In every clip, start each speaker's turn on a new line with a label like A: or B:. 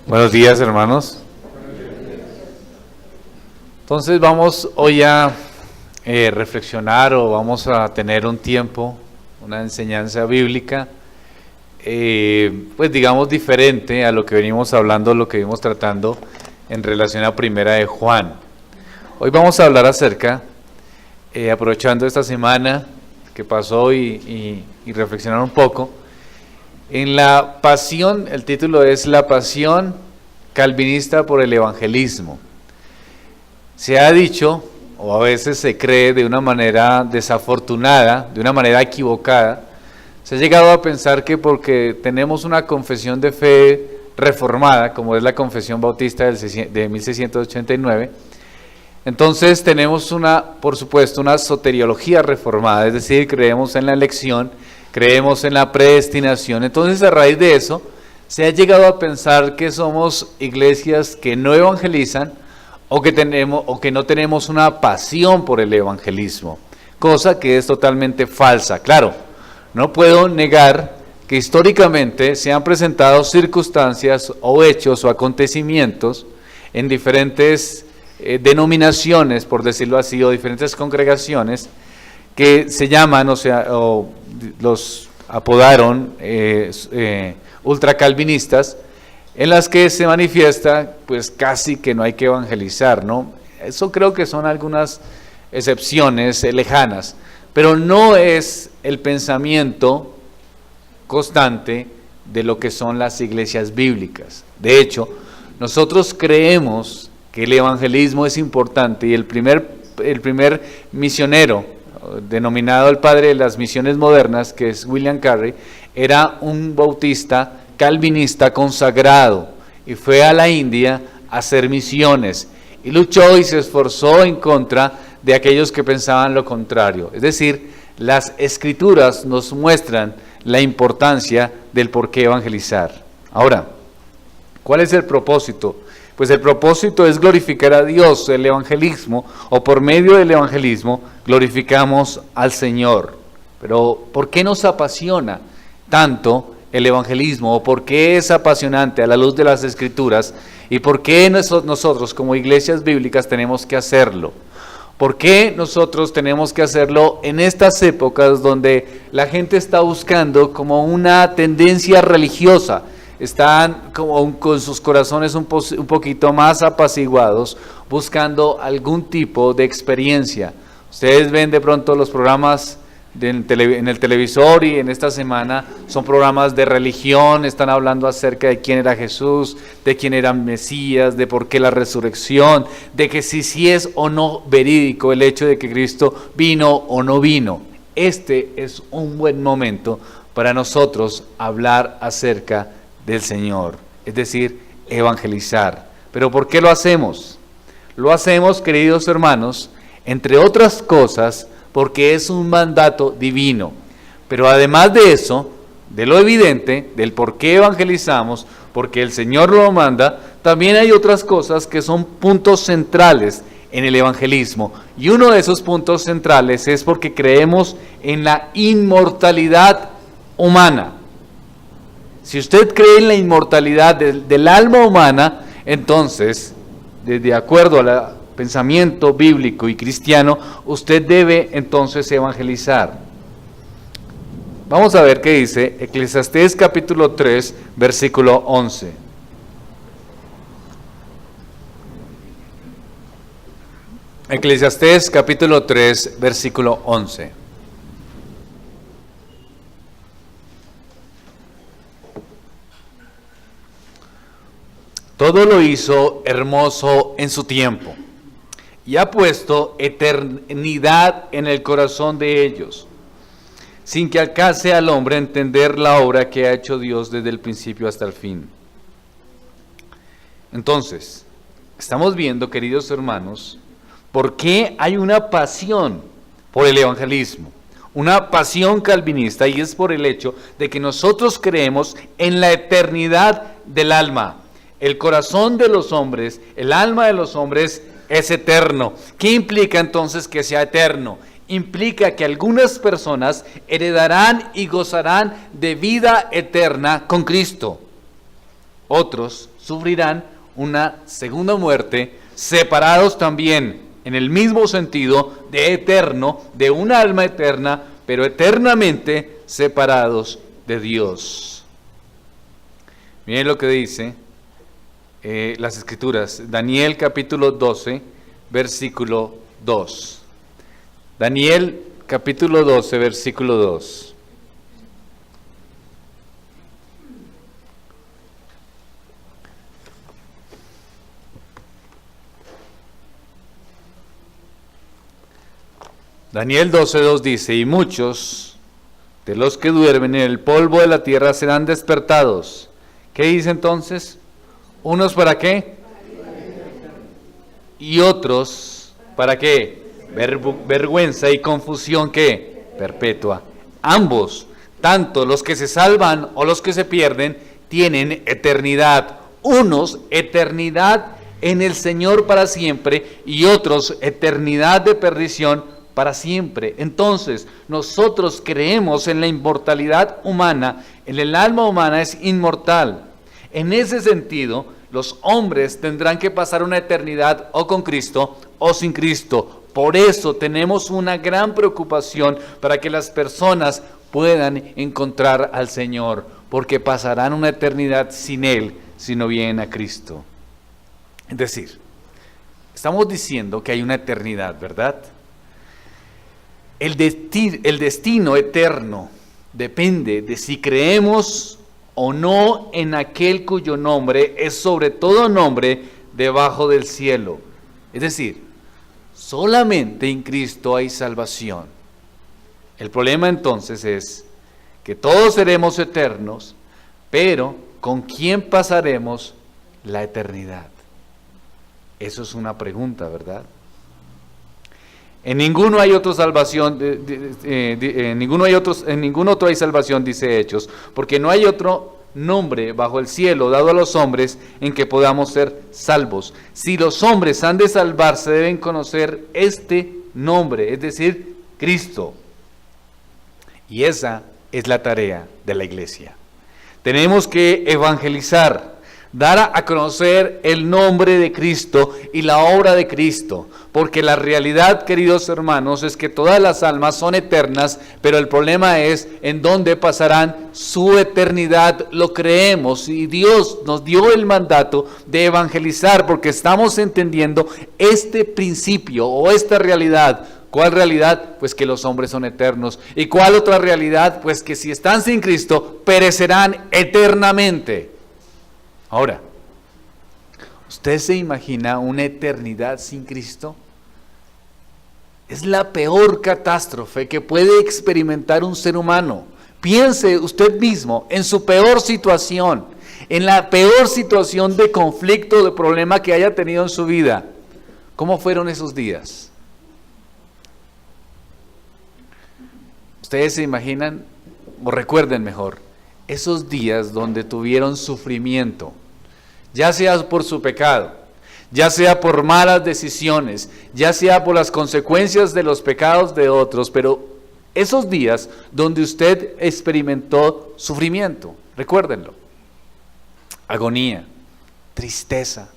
A: Buenos días, hermanos. Entonces vamos hoy a reflexionar o vamos a tener un tiempo, una enseñanza bíblica, pues digamos diferente a lo que venimos hablando, lo que venimos tratando en relación a Primera de Juan. Hoy vamos a hablar acerca, aprovechando esta semana que pasó y reflexionar un poco, en la pasión. El título es La pasión calvinista por el evangelismo. Se ha dicho, o a veces se cree de una manera desafortunada, de una manera equivocada, se ha llegado a pensar que porque tenemos una confesión de fe reformada, como es la Confesión Bautista de 1689, entonces tenemos por supuesto, una soteriología reformada, es decir, creemos en la elección, creemos en la predestinación. Entonces, a raíz de eso, se ha llegado a pensar que somos iglesias que no evangelizan o que no tenemos una pasión por el evangelismo, cosa que es totalmente falsa. Claro, no puedo negar que históricamente se han presentado circunstancias o hechos o acontecimientos en diferentes denominaciones, por decirlo así, o diferentes congregaciones que se llaman, o los apodaron ultracalvinistas, en las que se manifiesta pues casi que no hay que evangelizar, ¿no? Eso creo que son algunas excepciones lejanas, pero no es el pensamiento constante de lo que son las iglesias bíblicas. De hecho, nosotros creemos que el evangelismo es importante, y el primer misionero, denominado el padre de las misiones modernas, que es William Carey, era un bautista calvinista consagrado y fue a la India a hacer misiones y luchó y se esforzó en contra de aquellos que pensaban lo contrario. Es decir, las escrituras nos muestran la importancia del por qué evangelizar. Ahora, ¿cuál es el propósito? Pues el propósito es glorificar a Dios. El evangelismo, o por medio del evangelismo, glorificamos al Señor. Pero ¿por qué nos apasiona tanto el evangelismo? ¿O por qué es apasionante a la luz de las Escrituras? ¿Y por qué nosotros como iglesias bíblicas tenemos que hacerlo? ¿Por qué nosotros tenemos que hacerlo en estas épocas donde la gente está buscando como una tendencia religiosa? Están como con sus corazones un poquito más apaciguados, buscando algún tipo de experiencia. Ustedes ven de pronto los programas en el televisor, y en esta semana son programas de religión, están hablando acerca de quién era Jesús, de quién era Mesías, de por qué la resurrección, de que si es o no verídico el hecho de que Cristo vino o no vino. Este es un buen momento para nosotros hablar acerca del Señor, es decir, evangelizar. ¿Pero por qué lo hacemos? Lo hacemos, queridos hermanos, entre otras cosas, porque es un mandato divino. Pero además de eso, de lo evidente, del por qué evangelizamos, porque el Señor lo manda, también hay otras cosas que son puntos centrales en el evangelismo. Y uno de esos puntos centrales es porque creemos en la inmortalidad humana. Si usted cree en la inmortalidad del alma humana, entonces, de acuerdo al pensamiento bíblico y cristiano, usted debe entonces evangelizar. Vamos a ver qué dice Eclesiastés capítulo 3, versículo 11. Eclesiastés capítulo 3, versículo 11. Todo lo hizo hermoso en su tiempo, y ha puesto eternidad en el corazón de ellos, sin que alcance al hombre a entender la obra que ha hecho Dios desde el principio hasta el fin. Entonces, estamos viendo, queridos hermanos, por qué hay una pasión por el evangelismo, una pasión calvinista, y es por el hecho de que nosotros creemos en la eternidad del alma. El corazón de los hombres, el alma de los hombres es eterno. ¿Qué implica entonces que sea eterno? Implica que algunas personas heredarán y gozarán de vida eterna con Cristo. Otros sufrirán una segunda muerte, separados también en el mismo sentido de eterno, de un alma eterna, pero eternamente separados de Dios. Miren lo que dice las Escrituras, Daniel capítulo 12, versículo 2. Daniel capítulo 12, versículo 2. Daniel 12:2 dice, y muchos de los que duermen en el polvo de la tierra serán despertados. ¿Qué dice entonces? ¿Unos para qué? Y otros para qué? Vergüenza y confusión, ¿qué? Perpetua. Ambos, tanto los que se salvan o los que se pierden, tienen eternidad. Unos, eternidad en el Señor para siempre, y otros, eternidad de perdición para siempre. Entonces, nosotros creemos en la inmortalidad humana, en el alma humana es inmortal. En ese sentido, los hombres tendrán que pasar una eternidad o con Cristo o sin Cristo. Por eso tenemos una gran preocupación para que las personas puedan encontrar al Señor, porque pasarán una eternidad sin Él si no vienen a Cristo. Es decir, estamos diciendo que hay una eternidad, ¿verdad? El destino eterno depende de si creemos o no en aquel cuyo nombre es sobre todo nombre debajo del cielo. Es decir, solamente en Cristo hay salvación. El problema entonces es que todos seremos eternos, pero ¿con quién pasaremos la eternidad? Eso es una pregunta, ¿verdad? En ninguno hay otra salvación, en ningún otro hay salvación, dice Hechos, porque no hay otro nombre bajo el cielo dado a los hombres en que podamos ser salvos. Si los hombres han de salvarse, deben conocer este nombre, es decir, Cristo. Y esa es la tarea de la iglesia. Tenemos que evangelizar, dar a conocer el nombre de Cristo y la obra de Cristo, porque la realidad, queridos hermanos, es que todas las almas son eternas, pero el problema es en dónde pasarán su eternidad. Lo creemos y Dios nos dio el mandato de evangelizar, porque estamos entendiendo este principio o esta realidad. ¿Cuál realidad? Pues que los hombres son eternos. ¿Y cuál otra realidad? Pues que si están sin Cristo, perecerán eternamente. Ahora, ¿usted se imagina una eternidad sin Cristo? Es la peor catástrofe que puede experimentar un ser humano. Piense usted mismo en su peor situación, en la peor situación de conflicto, de problema que haya tenido en su vida. ¿Cómo fueron esos días? ¿Ustedes se imaginan, o recuerden mejor, esos días donde tuvieron sufrimiento, ya sea por su pecado, ya sea por malas decisiones, ya sea por las consecuencias de los pecados de otros, pero esos días donde usted experimentó sufrimiento, recuérdenlo, agonía, tristeza,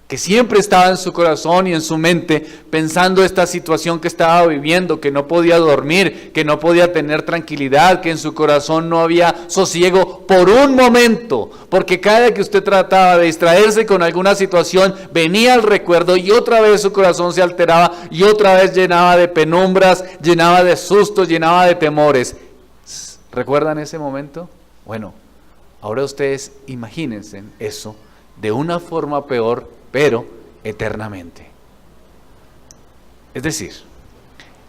A: que siempre estaba en su corazón y en su mente pensando esta situación que estaba viviendo, que no podía dormir, que no podía tener tranquilidad, que en su corazón no había sosiego por un momento, porque cada que usted trataba de distraerse con alguna situación, venía el recuerdo y otra vez su corazón se alteraba y otra vez llenaba de penumbras, llenaba de sustos, llenaba de temores. ¿Recuerdan ese momento? Bueno, ahora ustedes imagínense eso de una forma peor, pero eternamente. Es decir,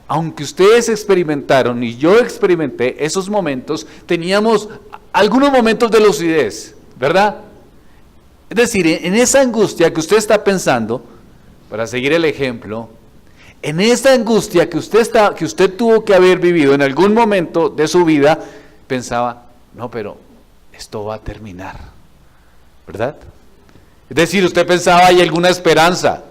A: aunque ustedes experimentaron y yo experimenté esos momentos, teníamos algunos momentos de lucidez, ¿verdad? Es decir, en esa angustia que usted está pensando, para seguir el ejemplo, en esa angustia que usted tuvo que haber vivido en algún momento de su vida, pensaba, no, pero esto va a terminar, ¿verdad? Es decir, usted pensaba, hay alguna esperanza,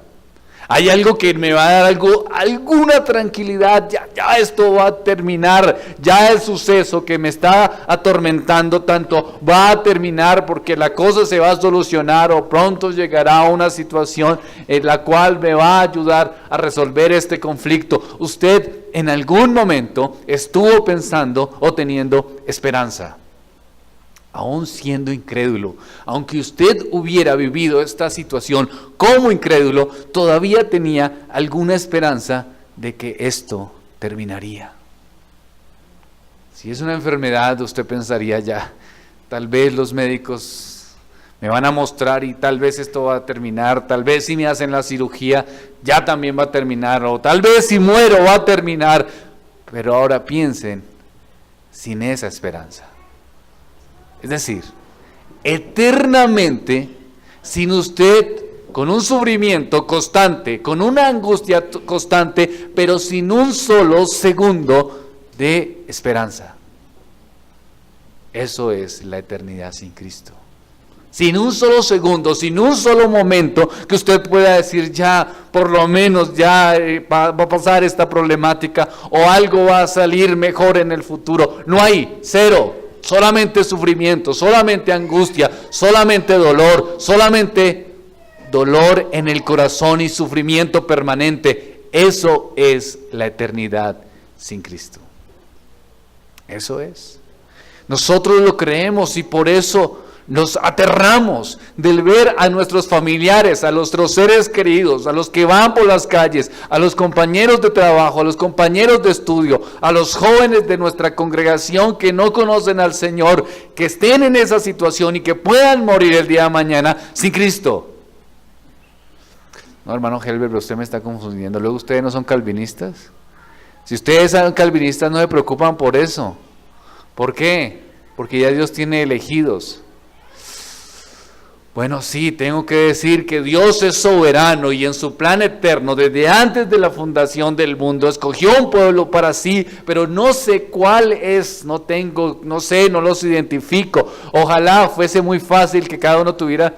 A: Hay algo que me va a dar alguna tranquilidad, ya esto va a terminar, ya el suceso que me está atormentando tanto va a terminar porque la cosa se va a solucionar o pronto llegará una situación en la cual me va a ayudar a resolver este conflicto. Usted en algún momento estuvo pensando o teniendo esperanza. Aún siendo incrédulo, aunque usted hubiera vivido esta situación como incrédulo, todavía tenía alguna esperanza de que esto terminaría. Si es una enfermedad, usted pensaría ya, tal vez los médicos me van a mostrar y tal vez esto va a terminar, tal vez si me hacen la cirugía ya también va a terminar, o tal vez si muero va a terminar, pero ahora piensen sin esa esperanza. Es decir, eternamente, sin usted, con un sufrimiento constante, con una angustia constante, pero sin un solo segundo de esperanza. Eso es la eternidad sin Cristo. Sin un solo segundo, sin un solo momento que usted pueda decir ya, por lo menos ya va a pasar esta problemática o algo va a salir mejor en el futuro. No hay, cero. Solamente sufrimiento, solamente angustia, solamente dolor en el corazón y sufrimiento permanente. Eso es la eternidad sin Cristo. Eso es. Nosotros lo creemos y por eso nos aterramos del ver a nuestros familiares, a nuestros seres queridos, a los que van por las calles, a los compañeros de trabajo, a los compañeros de estudio, a los jóvenes de nuestra congregación que no conocen al Señor, que estén en esa situación y que puedan morir el día de mañana sin Cristo. No, hermano Helber, pero usted me está confundiendo. Luego ustedes no son calvinistas. Si ustedes son calvinistas no se preocupan por eso. ¿Por qué? Porque ya Dios tiene elegidos. Bueno, sí, tengo que decir que Dios es soberano y en su plan eterno, desde antes de la fundación del mundo, escogió un pueblo para sí, pero no sé cuál es, no los identifico. Ojalá fuese muy fácil que cada uno tuviera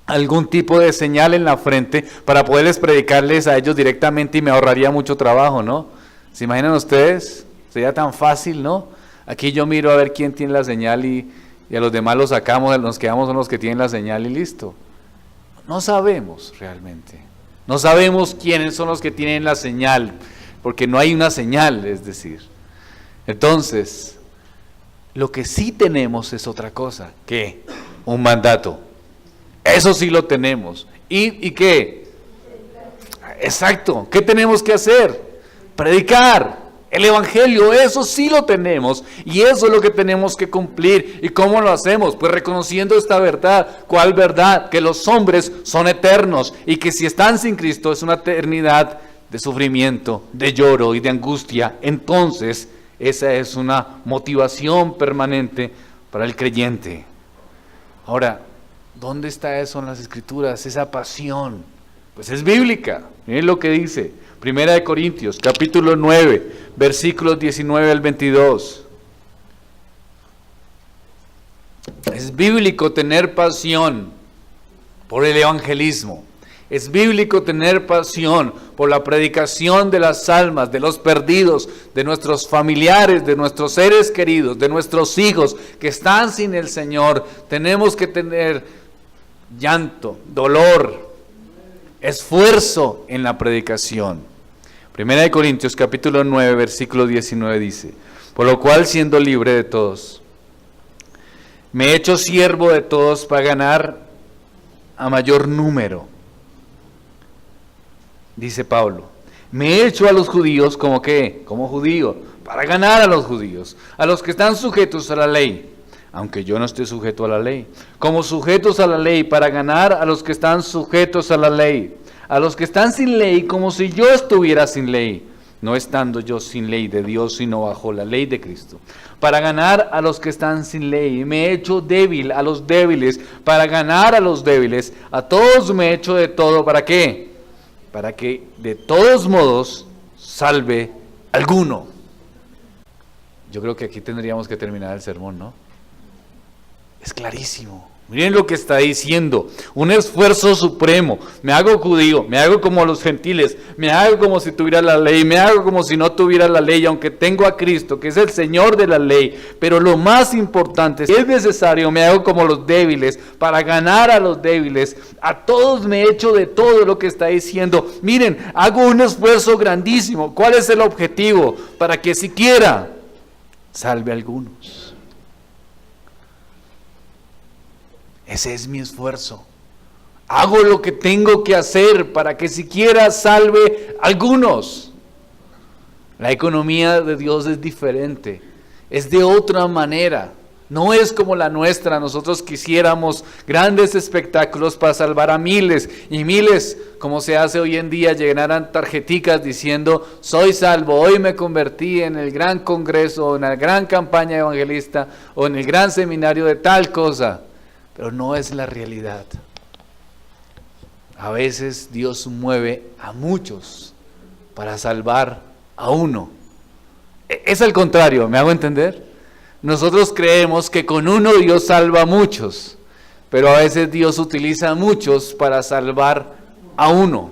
A: algún tipo de señal en la frente para poderles predicarles a ellos directamente y me ahorraría mucho trabajo, ¿no? ¿Se imaginan ustedes? Sería tan fácil, ¿no? Aquí yo miro a ver quién tiene la señal y a los demás los sacamos, nos quedamos con los que tienen la señal y listo. No sabemos realmente. No sabemos quiénes son los que tienen la señal, porque no hay una señal, es decir. Entonces, lo que sí tenemos es otra cosa. ¿Qué? Un mandato. Eso sí lo tenemos. ¿Y qué? Exacto. ¿Qué tenemos que hacer? Predicar. El Evangelio, eso sí lo tenemos y eso es lo que tenemos que cumplir. ¿Y cómo lo hacemos? Pues reconociendo esta verdad. ¿Cuál verdad? Que los hombres son eternos y que si están sin Cristo es una eternidad de sufrimiento, de lloro y de angustia. Entonces, esa es una motivación permanente para el creyente. Ahora, ¿dónde está eso en las Escrituras? Esa pasión. Pues es bíblica. Miren lo que dice. Primera de Corintios, capítulo 9, versículos 19 al 22. Es bíblico tener pasión por el evangelismo. Es bíblico tener pasión por la predicación de las almas, de los perdidos, de nuestros familiares, de nuestros seres queridos, de nuestros hijos que están sin el Señor. Tenemos que tener llanto, dolor, esfuerzo en la predicación. Primera de Corintios capítulo 9 versículo 19 dice: por lo cual, siendo libre de todos, me he hecho siervo de todos para ganar a mayor número. Dice Pablo, me he hecho a los judíos como ¿qué? Como judío, para ganar a los judíos, a los que están sujetos a la ley, aunque yo no esté sujeto a la ley, como sujetos a la ley, para ganar a los que están sujetos a la ley. A los que están sin ley, como si yo estuviera sin ley, no estando yo sin ley de Dios, sino bajo la ley de Cristo. Para ganar a los que están sin ley, me he hecho débil a los débiles, para ganar a los débiles. A todos me he hecho de todo, ¿para qué? Para que de todos modos salve alguno. Yo creo que aquí tendríamos que terminar el sermón, ¿no? Es clarísimo. Miren lo que está diciendo, un esfuerzo supremo, me hago judío, me hago como los gentiles, me hago como si tuviera la ley, me hago como si no tuviera la ley, aunque tengo a Cristo, que es el Señor de la ley, pero lo más importante, si es necesario, me hago como los débiles, para ganar a los débiles, a todos me echo de todo lo que está diciendo. Miren, hago un esfuerzo grandísimo. ¿Cuál es el objetivo? Para que siquiera salve a algunos. Ese es mi esfuerzo. Hago lo que tengo que hacer para que siquiera salve a algunos. La economía de Dios es diferente, es de otra manera. No es como la nuestra. Nosotros quisiéramos grandes espectáculos para salvar a miles y miles, como se hace hoy en día, llenaran tarjeticas diciendo: soy salvo, hoy me convertí en el gran congreso, en la gran campaña evangelista o en el gran seminario de tal cosa. Pero no es la realidad. A veces Dios mueve a muchos para salvar a uno. Es al contrario, ¿me hago entender? Nosotros creemos que con uno Dios salva a muchos, pero a veces Dios utiliza a muchos para salvar a uno.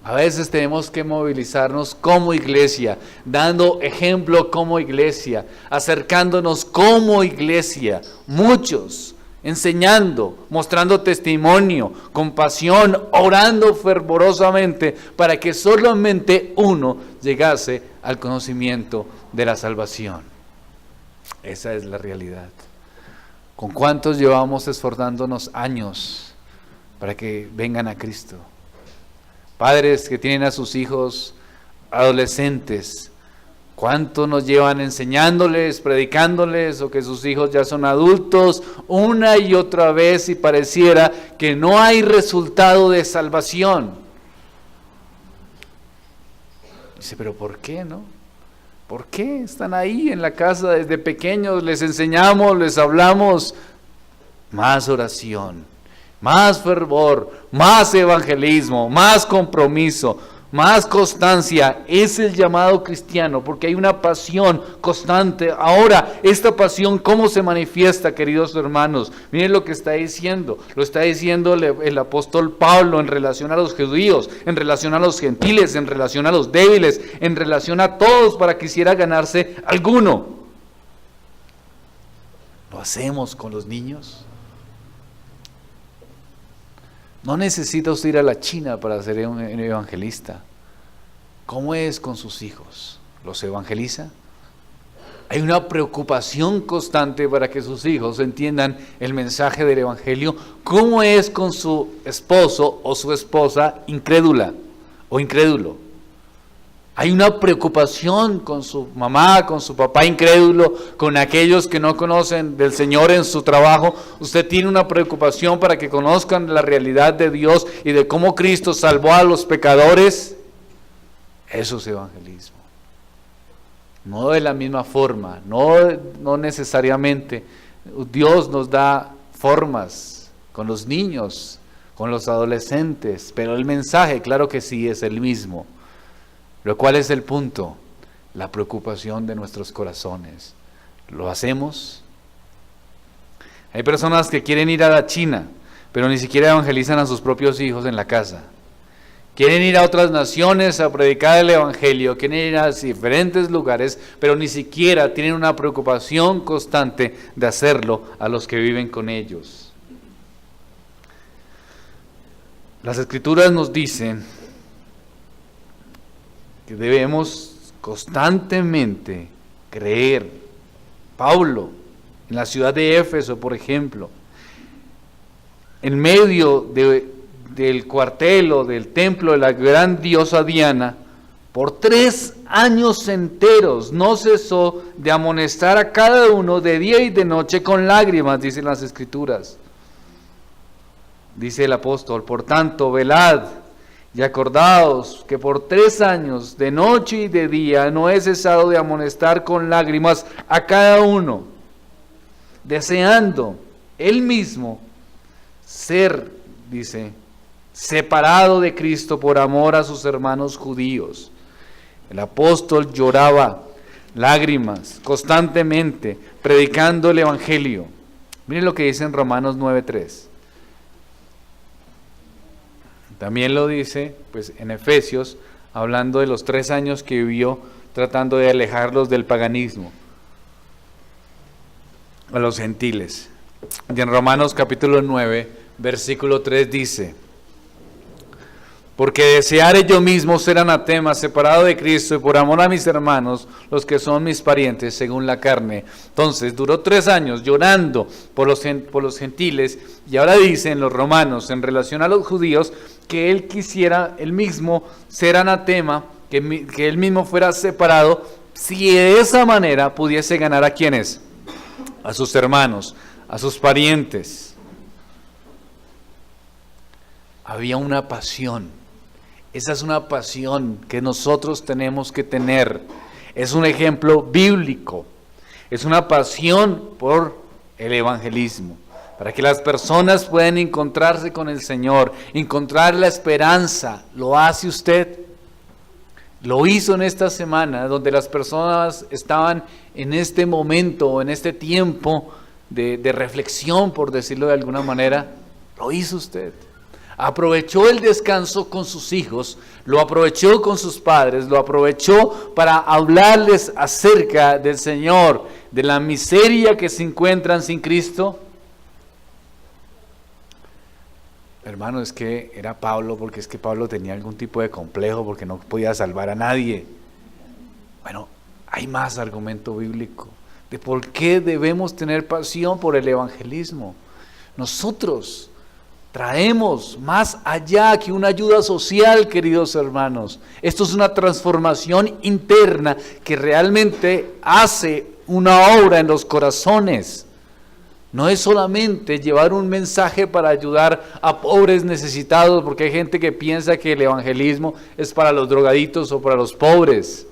A: A veces tenemos que movilizarnos como iglesia, dando ejemplo como iglesia, acercándonos como iglesia, muchos, enseñando, mostrando testimonio, compasión, orando fervorosamente para que solamente uno llegase al conocimiento de la salvación. Esa es la realidad. ¿Con cuántos llevamos esforzándonos años para que vengan a Cristo? Padres que tienen a sus hijos adolescentes, ¿cuánto nos llevan enseñándoles, predicándoles, o que sus hijos ya son adultos una y otra vez y pareciera que no hay resultado de salvación? Dice, pero ¿por qué no? ¿Por qué están ahí en la casa desde pequeños? Les enseñamos, les hablamos. Más oración, más fervor, más evangelismo, más compromiso, más constancia. Es el llamado cristiano, porque hay una pasión constante. Ahora, esta pasión, ¿cómo se manifiesta, queridos hermanos? Miren lo que está diciendo. Lo está diciendo el apóstol Pablo en relación a los judíos, en relación a los gentiles, en relación a los débiles, en relación a todos, para que quisiera ganarse alguno. ¿Lo hacemos con los niños? No necesita usted ir a la China para ser un evangelista. ¿Cómo es con sus hijos? ¿Los evangeliza? Hay una preocupación constante para que sus hijos entiendan el mensaje del evangelio. ¿Cómo es con su esposo o su esposa incrédula o incrédulo? Hay una preocupación con su mamá, con su papá incrédulo, con aquellos que no conocen del Señor en su trabajo. Usted tiene una preocupación para que conozcan la realidad de Dios y de cómo Cristo salvó a los pecadores. Eso es evangelismo. No de la misma forma, no necesariamente. Dios nos da formas con los niños, con los adolescentes, pero el mensaje, claro que sí, es el mismo. Pero ¿cuál es el punto? La preocupación de nuestros corazones. ¿Lo hacemos? Hay personas que quieren ir a la China, pero ni siquiera evangelizan a sus propios hijos en la casa. Quieren ir a otras naciones a predicar el evangelio, quieren ir a diferentes lugares, pero ni siquiera tienen una preocupación constante de hacerlo a los que viven con ellos. Las Escrituras nos dicen que debemos constantemente creer. Pablo, en la ciudad de Éfeso, por ejemplo, en medio del cuartel o del templo de la gran diosa Diana, por 3 años enteros no cesó de amonestar a cada uno de día y de noche con lágrimas, dicen las Escrituras. Dice el apóstol: por tanto, velad y acordaos que por 3 años, de noche y de día, no he cesado de amonestar con lágrimas a cada uno, deseando él mismo ser, dice, separado de Cristo por amor a sus hermanos judíos. El apóstol lloraba lágrimas constantemente, predicando el evangelio. Miren lo que dice en Romanos 9:3. También lo dice pues en Efesios, hablando de los 3 años que vivió tratando de alejarlos del paganismo, a los gentiles. Y en Romanos capítulo 9, versículo 3 dice: porque desearé yo mismo ser anatema, separado de Cristo, y por amor a mis hermanos, los que son mis parientes según la carne. Entonces duró 3 años llorando por los gentiles, y ahora dicen los romanos en relación a los judíos que él quisiera él mismo ser anatema, que él mismo fuera separado, si de esa manera pudiese ganar a quienes, a sus hermanos, a sus parientes. Había una pasión. Esa es una pasión que nosotros tenemos que tener. Es un ejemplo bíblico. Es una pasión por el evangelismo, para que las personas puedan encontrarse con el Señor, encontrar la esperanza. ¿Lo hace usted? Lo hizo en esta semana, donde las personas estaban en este momento, en este tiempo de reflexión, por decirlo de alguna manera. ¿Lo hizo usted? Aprovechó el descanso con sus hijos, lo aprovechó con sus padres, lo aprovechó para hablarles acerca del Señor, de la miseria que se encuentran sin Cristo. Hermano, es que era Pablo, porque es que Pablo tenía algún tipo de complejo, porque no podía salvar a nadie. Bueno, hay más argumento bíblico de por qué debemos tener pasión por el evangelismo. Nosotros traemos más allá que una ayuda social, queridos hermanos. Esto es una transformación interna que realmente hace una obra en los corazones. No es solamente llevar un mensaje para ayudar a pobres necesitados, porque hay gente que piensa que el evangelismo es para los drogaditos o para los pobres.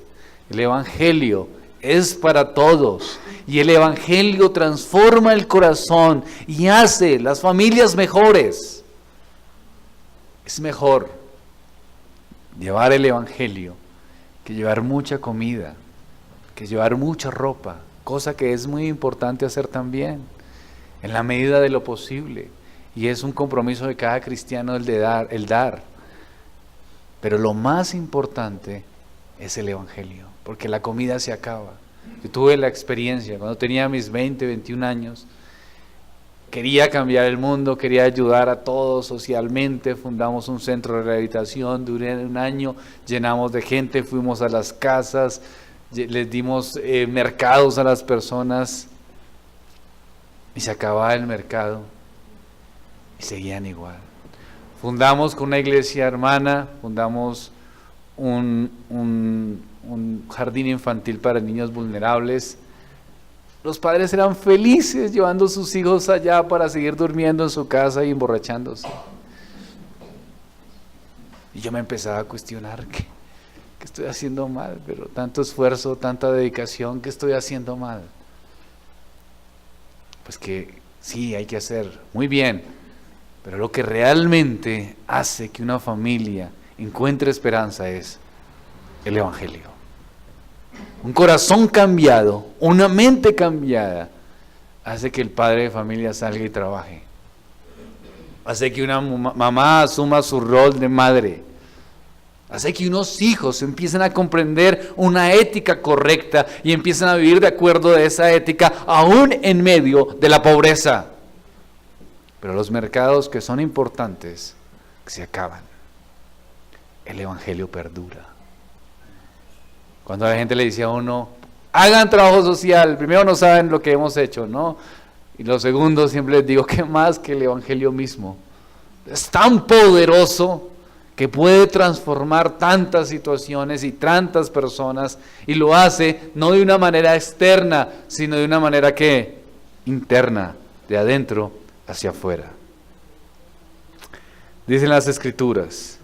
A: El evangelio es para todos. Y el evangelio transforma el corazón y hace las familias mejores. Es mejor llevar el evangelio que llevar mucha comida, que llevar mucha ropa, cosa que es muy importante hacer también, en la medida de lo posible. Y es un compromiso de cada cristiano el dar. Pero lo más importante es el evangelio, porque la comida se acaba. Yo tuve la experiencia cuando tenía mis 20, 21 años. Quería cambiar el mundo, quería ayudar a todos socialmente. Fundamos un centro de rehabilitación, duré 1 año, llenamos de gente, fuimos a las casas, les dimos mercados a las personas, y se acababa el mercado y seguían igual. Fundamos con una iglesia hermana, fundamos un jardín infantil para niños vulnerables. Los padres eran felices llevando a sus hijos allá para seguir durmiendo en su casa y emborrachándose. Y yo me empezaba a cuestionar que estoy haciendo mal, pero tanto esfuerzo, tanta dedicación, ¿qué estoy haciendo mal? Pues que sí, hay que hacer muy bien, pero lo que realmente hace que una familia encuentre esperanza es el evangelio. Un corazón cambiado, una mente cambiada, hace que el padre de familia salga y trabaje. Hace que una mamá asuma su rol de madre. Hace que unos hijos empiecen a comprender una ética correcta y empiecen a vivir de acuerdo a esa ética, aún en medio de la pobreza. Pero los mercados que son importantes se acaban. El evangelio perdura. Cuando la gente le dice a uno, hagan trabajo social, primero no saben lo que hemos hecho, ¿no? Y lo segundo, siempre les digo, que más que el evangelio mismo. Es tan poderoso que puede transformar tantas situaciones y tantas personas, y lo hace no de una manera externa, sino de una manera que interna, de adentro hacia afuera. Dicen las Escrituras,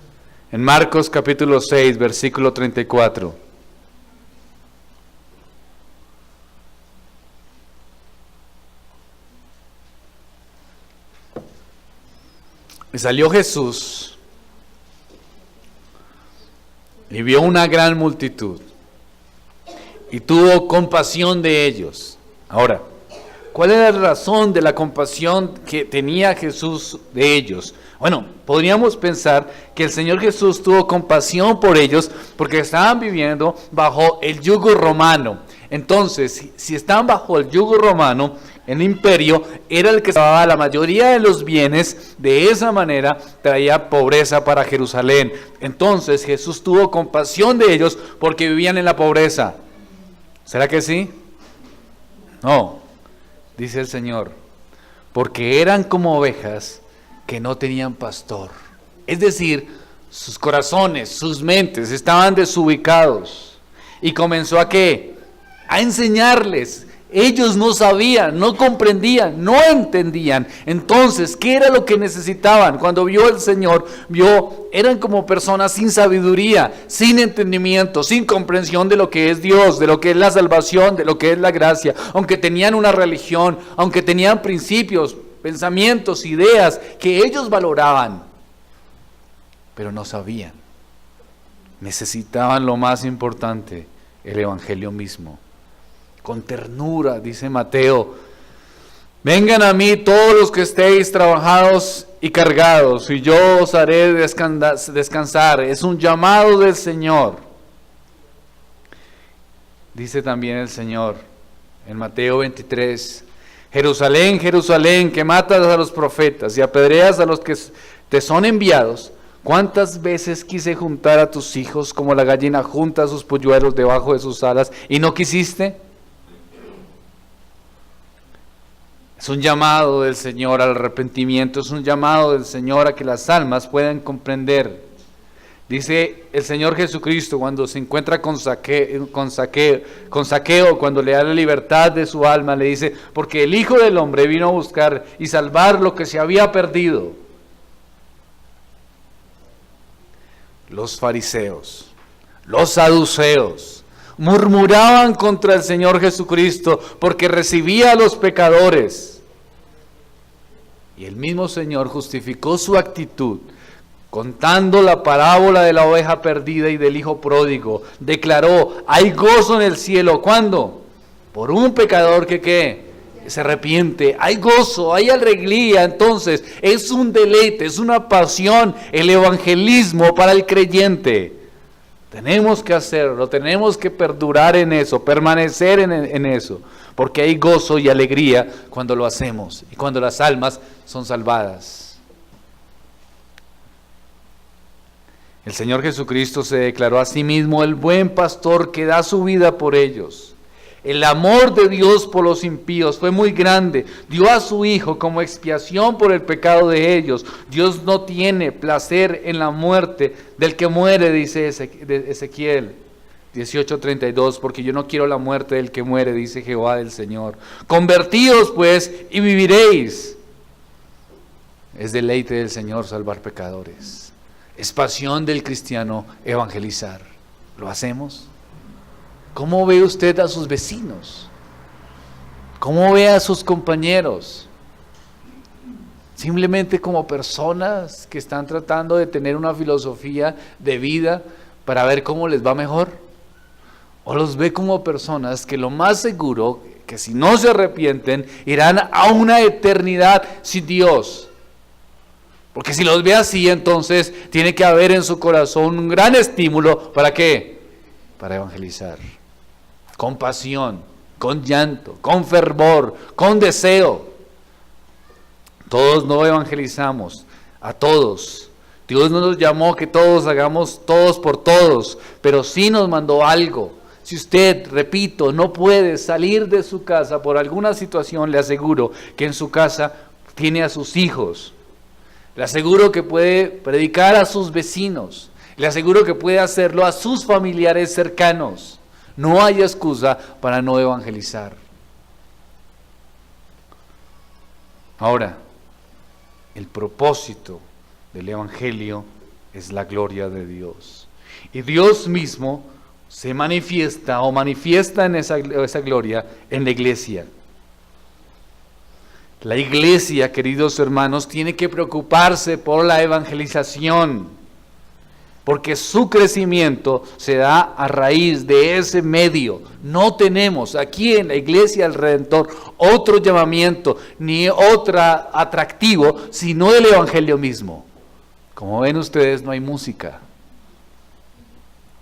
A: en Marcos capítulo 6, versículo 34, y salió Jesús y vio una gran multitud y tuvo compasión de ellos. Ahora, ¿Cuál era la razón de la compasión que tenía Jesús de ellos? Bueno, podríamos pensar que el Señor Jesús tuvo compasión por ellos porque estaban viviendo bajo el yugo romano. Entonces, si estaban bajo el yugo romano, el imperio era el que daba la mayoría de los bienes. De esa manera traía pobreza para Jerusalén. Entonces Jesús tuvo compasión de ellos porque vivían en la pobreza. ¿Será que sí? No. Dice el Señor, porque eran como ovejas que no tenían pastor. Es decir, sus corazones, sus mentes estaban desubicados. Y comenzó a ¿qué? A enseñarles. Ellos no sabían, no comprendían, no entendían. Entonces, ¿qué era lo que necesitaban? Cuando vio el Señor, eran como personas sin sabiduría, sin entendimiento, sin comprensión de lo que es Dios, de lo que es la salvación, de lo que es la gracia. Aunque tenían una religión, aunque tenían principios, pensamientos, ideas que ellos valoraban, pero no sabían. Necesitaban lo más importante, el Evangelio mismo. Con ternura, dice Mateo, vengan a mí todos los que estéis trabajados y cargados, y yo os haré descansar. Es un llamado del Señor. Dice también el Señor en Mateo 23, Jerusalén, Jerusalén, que matas a los profetas y apedreas a los que te son enviados. ¿Cuántas veces quise juntar a tus hijos como la gallina junta a sus polluelos debajo de sus alas y no quisiste? Es un llamado del Señor al arrepentimiento, es un llamado del Señor a que las almas puedan comprender. Dice el Señor Jesucristo cuando se encuentra con Saqueo, cuando le da la libertad de su alma, le dice, porque el Hijo del Hombre vino a buscar y salvar lo que se había perdido. Los fariseos, los saduceos, murmuraban contra el Señor Jesucristo porque recibía a los pecadores. Y el mismo Señor justificó su actitud contando la parábola de la oveja perdida y del hijo pródigo. Declaró, hay gozo en el cielo. ¿Cuándo? Por un pecador que se arrepiente. Hay gozo, hay alegría. Entonces es un deleite, es una pasión el evangelismo para el creyente. Tenemos que hacerlo, tenemos que perdurar en eso, permanecer en eso, porque hay gozo y alegría cuando lo hacemos y cuando las almas son salvadas. El Señor Jesucristo se declaró a sí mismo el buen pastor que da su vida por ellos. El amor de Dios por los impíos fue muy grande. Dio a su Hijo como expiación por el pecado de ellos. Dios no tiene placer en la muerte del que muere, dice Ezequiel 18:32, porque yo no quiero la muerte del que muere, dice Jehová del Señor. Convertíos pues y viviréis. Es deleite del Señor salvar pecadores. Es pasión del cristiano evangelizar. ¿Lo hacemos? ¿Cómo ve usted a sus vecinos? ¿Cómo ve a sus compañeros? ¿Simplemente como personas que están tratando de tener una filosofía de vida para ver cómo les va mejor? ¿O los ve como personas que lo más seguro, que si no se arrepienten, irán a una eternidad sin Dios? Porque si los ve así, entonces tiene que haber en su corazón un gran estímulo. ¿Para qué? Para evangelizar. Con pasión, con llanto, con fervor, con deseo. Todos no evangelizamos, a todos. Dios no nos llamó que todos hagamos todos por todos, pero sí nos mandó algo. Si usted, repito, no puede salir de su casa por alguna situación, le aseguro que en su casa tiene a sus hijos. Le aseguro que puede predicar a sus vecinos. Le aseguro que puede hacerlo a sus familiares cercanos. No hay excusa para no evangelizar. Ahora, el propósito del evangelio es la gloria de Dios. Y Dios mismo se manifiesta en esa gloria en la iglesia. La iglesia, queridos hermanos, tiene que preocuparse por la evangelización. porque su crecimiento se da a raíz de ese medio. No tenemos aquí en la Iglesia del Redentor otro llamamiento ni otro atractivo, sino el Evangelio mismo. Como ven ustedes, no hay música,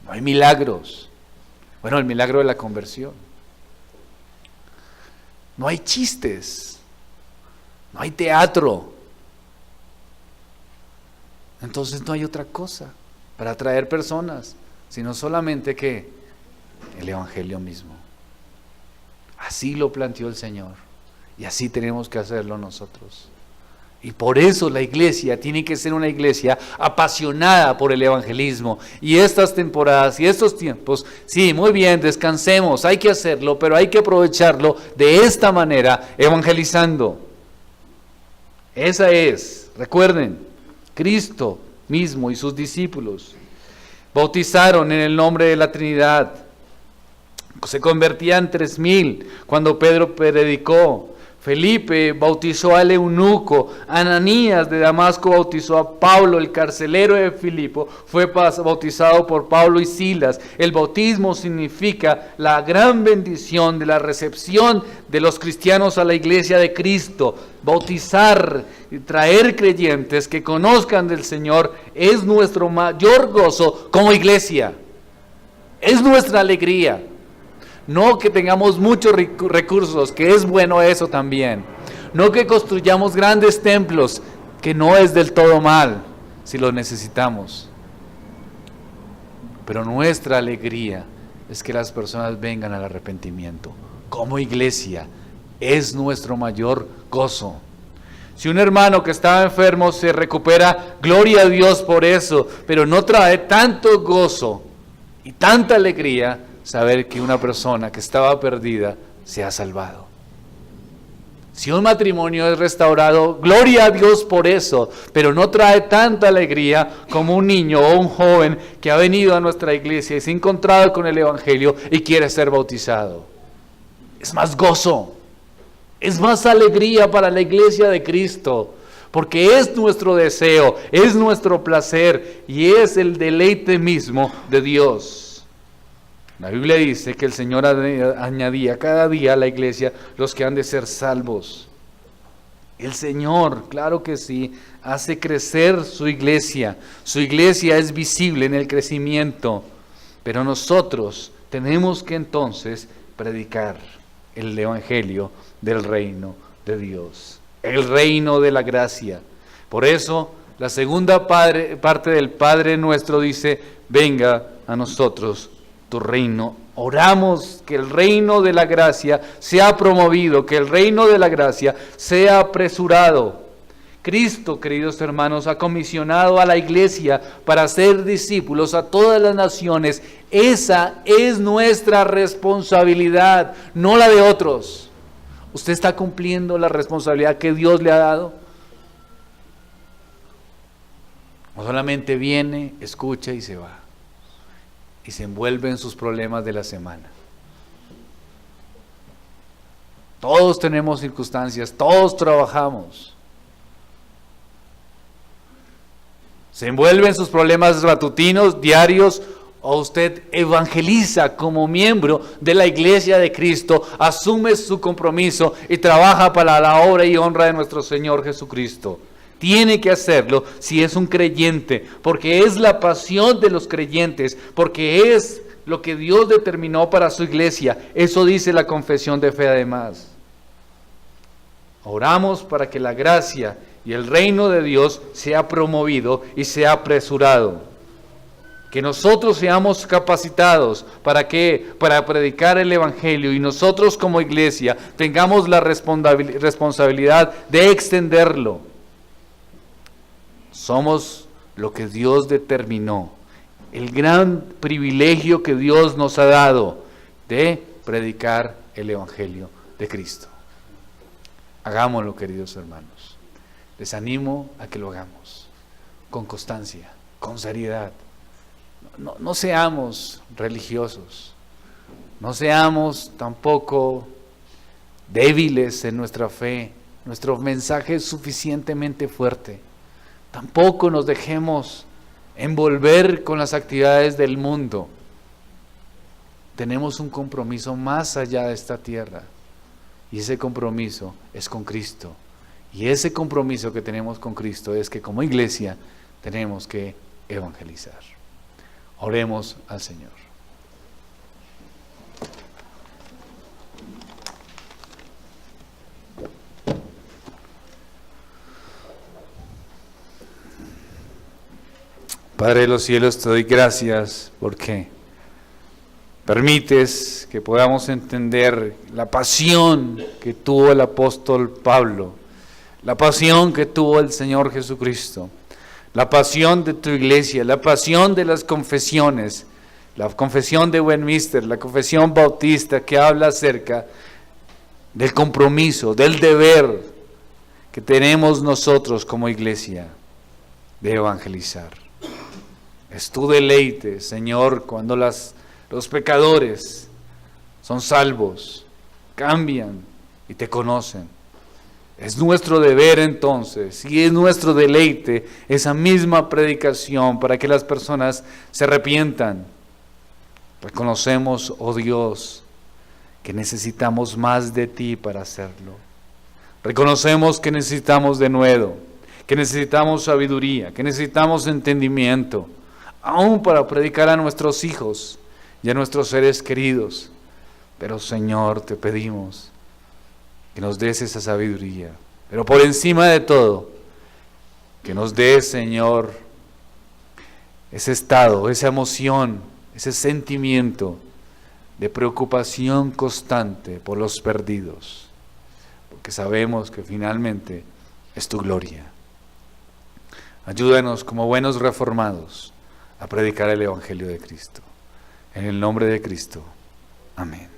A: no hay milagros. Bueno, el milagro de la conversión. No hay chistes, no hay teatro. Entonces no hay otra cosa para atraer personas, sino solamente que el Evangelio mismo. Así lo planteó el Señor y así tenemos que hacerlo nosotros. Y por eso la iglesia tiene que ser una iglesia apasionada por el evangelismo. Y estas temporadas y estos tiempos, sí, muy bien, descansemos, hay que hacerlo, pero hay que aprovecharlo de esta manera, evangelizando. Esa es, recuerden, Cristo mismo y sus discípulos bautizaron en el nombre de la Trinidad. Se convertían 3,000 cuando Pedro predicó. Felipe bautizó al eunuco, Ananías de Damasco bautizó a Pablo, el carcelero de Filipo fue bautizado por Pablo y Silas. El bautismo significa la gran bendición de la recepción de los cristianos a la iglesia de Cristo. Bautizar y traer creyentes que conozcan del Señor es nuestro mayor gozo como iglesia, es nuestra alegría. No que tengamos muchos recursos, que es bueno eso también. No que construyamos grandes templos, que no es del todo mal, si los necesitamos. Pero nuestra alegría es que las personas vengan al arrepentimiento. Como iglesia, es nuestro mayor gozo. Si un hermano que estaba enfermo se recupera, gloria a Dios por eso, pero no trae tanto gozo y tanta alegría saber que una persona que estaba perdida se ha salvado. Si un matrimonio es restaurado, gloria a Dios por eso, pero no trae tanta alegría como un niño o un joven que ha venido a nuestra iglesia y se ha encontrado con el Evangelio y quiere ser bautizado. Es más gozo, es más alegría para la iglesia de Cristo, porque es nuestro deseo, es nuestro placer y es el deleite mismo de Dios. La Biblia dice que el Señor añadía cada día a la iglesia los que han de ser salvos. El Señor, claro que sí, hace crecer su iglesia. Su iglesia es visible en el crecimiento, pero nosotros tenemos que entonces predicar el evangelio del reino de Dios, el reino de la gracia. Por eso, la segunda parte del Padre Nuestro dice: venga a nosotros tu reino. Oramos que el reino de la gracia sea promovido, que el reino de la gracia sea apresurado. Cristo, queridos hermanos, ha comisionado a la iglesia para ser discípulos a todas las naciones. Esa es nuestra responsabilidad, no la de otros. ¿Usted está cumpliendo la responsabilidad que Dios le ha dado? O solamente viene, escucha y se va, y se envuelve en sus problemas de la semana. Todos tenemos circunstancias, todos trabajamos. Se envuelve en sus problemas matutinos, diarios, o usted evangeliza como miembro de la iglesia de Cristo, asume su compromiso y trabaja para la obra y honra de nuestro Señor Jesucristo. Tiene que hacerlo si es un creyente, porque es la pasión de los creyentes, porque es lo que Dios determinó para su iglesia. Eso dice la confesión de fe además. Oramos para que la gracia y el reino de Dios sea promovido y sea apresurado. Que nosotros seamos capacitados para predicar el evangelio, y nosotros como iglesia tengamos la responsabilidad de extenderlo. Somos lo que Dios determinó, el gran privilegio que Dios nos ha dado de predicar el evangelio de Cristo. Hagámoslo, queridos hermanos. Les animo a que lo hagamos con constancia, con seriedad. No seamos religiosos, no seamos tampoco débiles en nuestra fe. Nuestro mensaje es suficientemente fuerte. Tampoco nos dejemos envolver con las actividades del mundo. Tenemos un compromiso más allá de esta tierra, y ese compromiso es con Cristo. Y ese compromiso que tenemos con Cristo es que como iglesia tenemos que evangelizar. Oremos al Señor. Padre de los cielos, te doy gracias porque permites que podamos entender la pasión que tuvo el apóstol Pablo, la pasión que tuvo el Señor Jesucristo, la pasión de tu iglesia, la pasión de las confesiones, la confesión de Westminster, la confesión bautista que habla acerca del compromiso, del deber que tenemos nosotros como iglesia de evangelizar. Es tu deleite, Señor, cuando los pecadores son salvos, cambian y te conocen. Es nuestro deber entonces, y es nuestro deleite, esa misma predicación para que las personas se arrepientan. Reconocemos, oh Dios, que necesitamos más de ti para hacerlo. Reconocemos que necesitamos denuedo, que necesitamos sabiduría, que necesitamos entendimiento, aún para predicar a nuestros hijos y a nuestros seres queridos. Pero Señor, te pedimos que nos des esa sabiduría, pero por encima de todo, que nos des, Señor, ese estado, esa emoción, ese sentimiento de preocupación constante por los perdidos, porque sabemos que finalmente es tu gloria. Ayúdanos como buenos reformados a predicar el Evangelio de Cristo. En el nombre de Cristo. Amén.